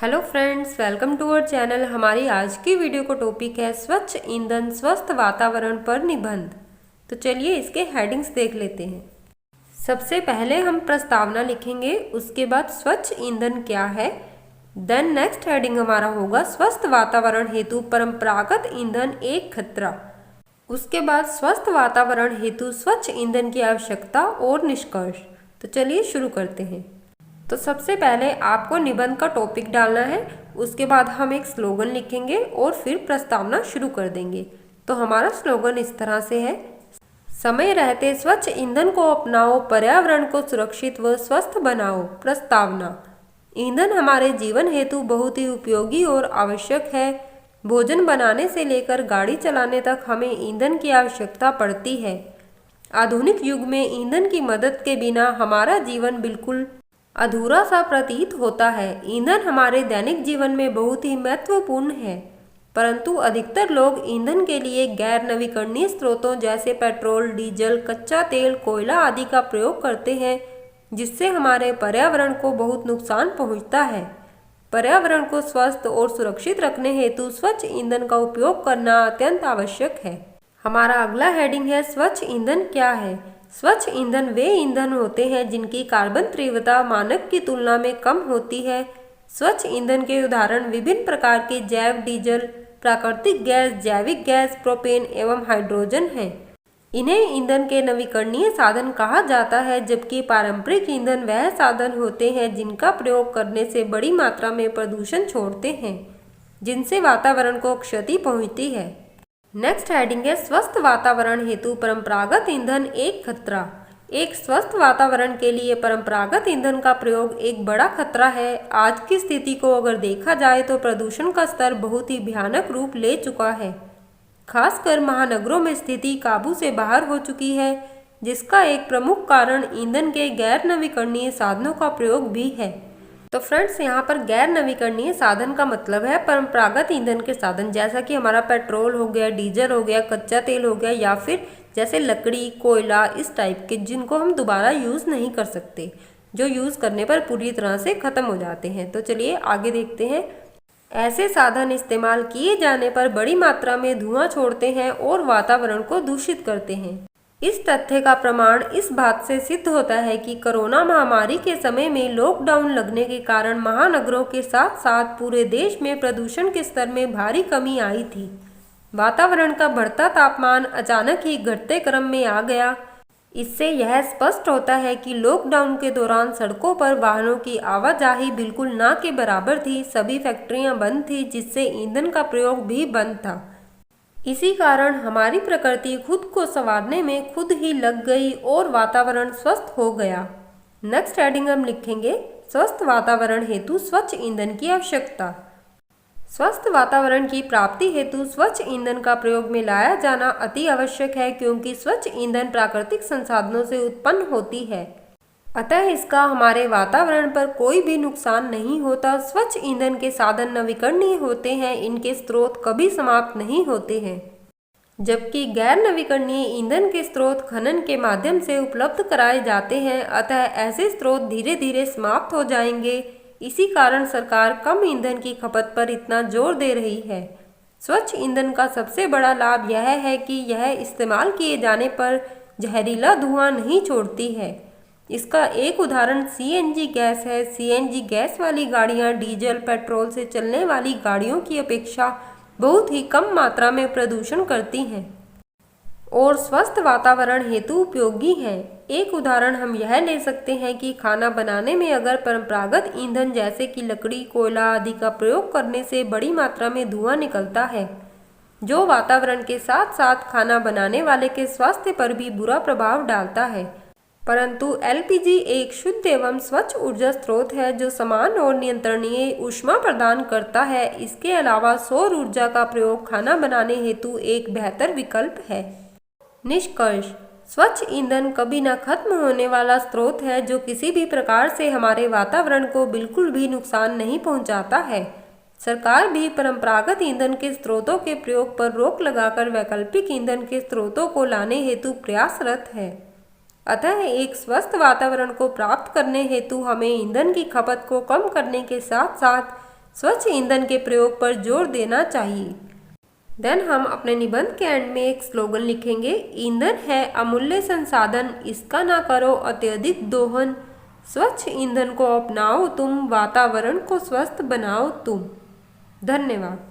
Hello friends, welcome to our channel. हमारी आज की वीडियो का टॉपिक है स्वच्छ ईंधन स्वस्थ वातावरण पर निबंध। तो चलिए इसके हेडिंग्स देख लेते हैं। सबसे पहले हम प्रस्तावना लिखेंगे, उसके बाद स्वच्छ ईंधन क्या है। देन नेक्स्ट हेडिंग हमारा होगा स्वस्थ वातावरण हेतु परंपरागत ईंधन एक खतरा। उसके बाद स्वस्थ वातावरण हेतु स्वच्छ ईंधन की आवश्यकता और निष्कर्ष। तो चलिए शुरू करते हैं। तो सबसे पहले आपको निबंध का टॉपिक डालना है, उसके बाद हम एक स्लोगन लिखेंगे और फिर प्रस्तावना शुरू कर देंगे। तो हमारा स्लोगन इस तरह से है, समय रहते स्वच्छ ईंधन को अपनाओ, पर्यावरण को सुरक्षित व स्वस्थ बनाओ। प्रस्तावना, ईंधन हमारे जीवन हेतु बहुत ही उपयोगी और आवश्यक है। भोजन बनाने से लेकर गाड़ी चलाने तक हमें ईंधन की आवश्यकता पड़ती है। आधुनिक युग में ईंधन की मदद के बिना हमारा जीवन बिल्कुल अधूरा सा प्रतीत होता है। ईंधन हमारे दैनिक जीवन में बहुत ही महत्वपूर्ण है, परंतु अधिकतर लोग ईंधन के लिए गैर नवीकरणीय स्रोतों जैसे पेट्रोल, डीजल, कच्चा तेल, कोयला आदि का प्रयोग करते हैं, जिससे हमारे पर्यावरण को बहुत नुकसान पहुंचता है। पर्यावरण को स्वस्थ और सुरक्षित रखने हेतु स्वच्छ ईंधन का उपयोग करना अत्यंत आवश्यक है। हमारा अगला हेडिंग है स्वच्छ ईंधन क्या है। स्वच्छ ईंधन वे ईंधन होते हैं जिनकी कार्बन तीव्रता मानक की तुलना में कम होती है। स्वच्छ ईंधन के उदाहरण विभिन्न प्रकार के जैव डीजल, प्राकृतिक गैस, जैविक गैस, प्रोपेन एवं हाइड्रोजन हैं। इन्हें ईंधन के नवीकरणीय साधन कहा जाता है, जबकि पारंपरिक ईंधन वह साधन होते हैं जिनका प्रयोग करने से बड़ी मात्रा में प्रदूषण छोड़ते हैं, जिनसे वातावरण को क्षति पहुंचती है। नेक्स्ट हेडिंग है स्वस्थ वातावरण हेतु परंपरागत ईंधन एक खतरा। एक स्वस्थ वातावरण के लिए परंपरागत ईंधन का प्रयोग एक बड़ा खतरा है। आज की स्थिति को अगर देखा जाए तो प्रदूषण का स्तर बहुत ही भयानक रूप ले चुका है। खासकर महानगरों में स्थिति काबू से बाहर हो चुकी है, जिसका एक प्रमुख कारण ईंधन के गैर नवीकरणीय साधनों का प्रयोग भी है। तो फ्रेंड्स, यहाँ पर गैर नवीकरणीय साधन का मतलब है परंपरागत ईंधन के साधन, जैसा कि हमारा पेट्रोल हो गया, डीजल हो गया, कच्चा तेल हो गया, या फिर जैसे लकड़ी, कोयला, इस टाइप के, जिनको हम दोबारा यूज़ नहीं कर सकते, जो यूज़ करने पर पूरी तरह से ख़त्म हो जाते हैं। तो चलिए आगे देखते हैं। ऐसे साधन इस्तेमाल किए जाने पर बड़ी मात्रा में धुआं छोड़ते हैं और वातावरण को दूषित करते हैं। इस तथ्य का प्रमाण इस बात से सिद्ध होता है कि कोरोना महामारी के समय में लॉकडाउन लगने के कारण महानगरों के साथ साथ पूरे देश में प्रदूषण के स्तर में भारी कमी आई थी। वातावरण का बढ़ता तापमान अचानक ही घटते क्रम में आ गया। इससे यह स्पष्ट होता है कि लॉकडाउन के दौरान सड़कों पर वाहनों की आवाजाही बिल्कुल ना के बराबर थी। सभी फैक्ट्रियां बंद थी, जिससे ईंधन का प्रयोग भी बंद था। इसी कारण हमारी प्रकृति खुद को संवारने में खुद ही लग गई और वातावरण स्वस्थ हो गया। नेक्स्ट हेडिंग हम लिखेंगे स्वस्थ वातावरण हेतु स्वच्छ ईंधन की आवश्यकता। स्वस्थ वातावरण की प्राप्ति हेतु स्वच्छ ईंधन का प्रयोग में लाया जाना अति आवश्यक है, क्योंकि स्वच्छ ईंधन प्राकृतिक संसाधनों से उत्पन्न होती है, अतः इसका हमारे वातावरण पर कोई भी नुकसान नहीं होता। स्वच्छ ईंधन के साधन नवीकरणीय होते हैं, इनके स्रोत कभी समाप्त नहीं होते हैं, जबकि गैर नवीकरणीय ईंधन के स्रोत खनन के माध्यम से उपलब्ध कराए जाते हैं, अतः ऐसे स्रोत धीरे धीरे समाप्त हो जाएंगे। इसी कारण सरकार कम ईंधन की खपत पर इतना जोर दे रही है। स्वच्छ ईंधन का सबसे बड़ा लाभ यह है कि यह इस्तेमाल किए जाने पर जहरीला धुआं नहीं छोड़ती है। इसका एक उदाहरण सीएनजी गैस है। सीएनजी गैस वाली गाड़ियां डीजल, पेट्रोल से चलने वाली गाड़ियों की अपेक्षा बहुत ही कम मात्रा में प्रदूषण करती हैं और स्वस्थ वातावरण हेतु उपयोगी हैं। एक उदाहरण हम यह ले सकते हैं कि खाना बनाने में अगर परंपरागत ईंधन जैसे कि लकड़ी, कोयला आदि का प्रयोग करने से बड़ी मात्रा में धुआं निकलता है, जो वातावरण के साथ साथ खाना बनाने वाले के स्वास्थ्य पर भी बुरा प्रभाव डालता है। परंतु एलपीजी एक शुद्ध एवं स्वच्छ ऊर्जा स्रोत है, जो समान और नियंत्रणीय ऊष्मा प्रदान करता है। इसके अलावा सौर ऊर्जा का प्रयोग खाना बनाने हेतु एक बेहतर विकल्प है। निष्कर्ष, स्वच्छ ईंधन कभी न खत्म होने वाला स्रोत है, जो किसी भी प्रकार से हमारे वातावरण को बिल्कुल भी नुकसान नहीं पहुंचाता है। सरकार भी परंपरागत ईंधन के स्रोतों के प्रयोग पर रोक लगाकर वैकल्पिक ईंधन के स्रोतों को लाने हेतु प्रयासरत है। अतः एक स्वस्थ वातावरण को प्राप्त करने हेतु हमें ईंधन की खपत को कम करने के साथ साथ स्वच्छ ईंधन के प्रयोग पर जोर देना चाहिए। देन हम अपने निबंध के एंड में एक स्लोगन लिखेंगे, ईंधन है अमूल्य संसाधन, इसका ना करो अत्यधिक दोहन। स्वच्छ ईंधन को अपनाओ तुम, वातावरण को स्वस्थ बनाओ तुम। धन्यवाद।